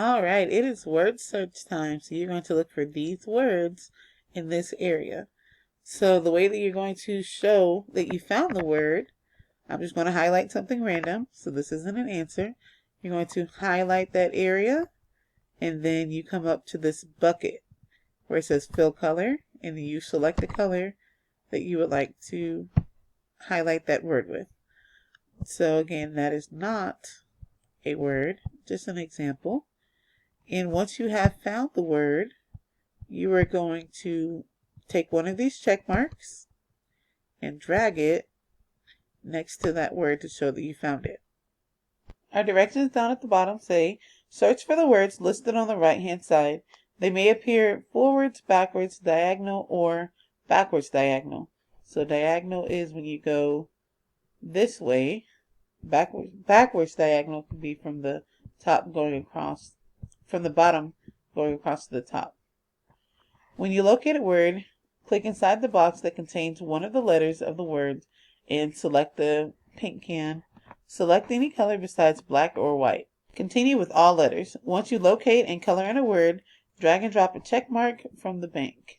All right, it is word search time. So you're going to look for these words in this area. So the way that you're going to show that you found the word, I'm just going to highlight something random. So this isn't an answer. You're going to highlight that area, and then you come up to this bucket where it says fill color, and then you select the color that you would like to highlight that word with. So again, that is not a word, just an example. And once you have found the word, you are going to take one of these check marks and drag it next to that word to show that you found it. Our directions down at the bottom say, search for the words listed on the right-hand side. They may appear forwards, backwards, diagonal, or backwards diagonal. So diagonal is when you go this way. Backwards diagonal can be from the top going across, from the bottom going across to the top. When you locate a word, click inside the box that contains one of the letters of the word and select the paint can. Select any color besides black or white. Continue with all letters. Once you locate and color in a word, drag and drop a check mark from the bank.